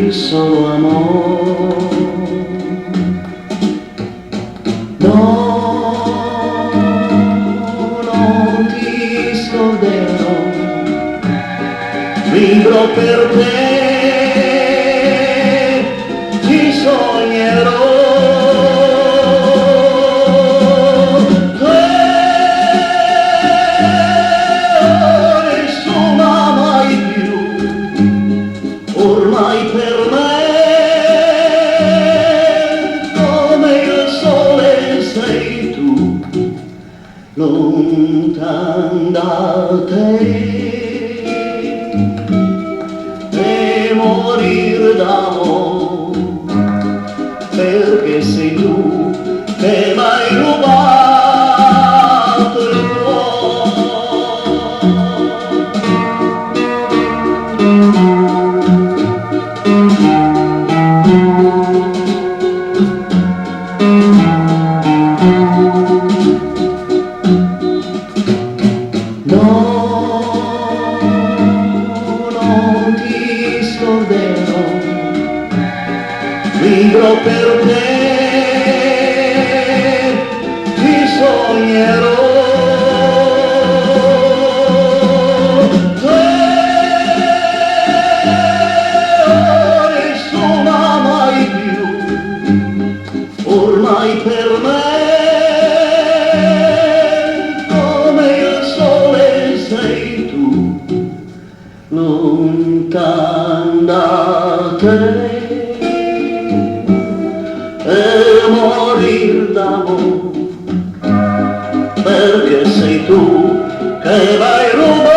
il solo amore. No, non ti scorderò, vivrò per te, ti sognerò. Nessuna mai più, ormai per me, come il sole sei tu, lontan da te, e morir d'amore, perché sei tu che m'hai rubato il cuore. No, non ti scorderò, vivrò per te, ti sognerò. Nessuna mai più, ormai per me, lontan da te, e morir d'amore, perché sei tu che m'hai rubato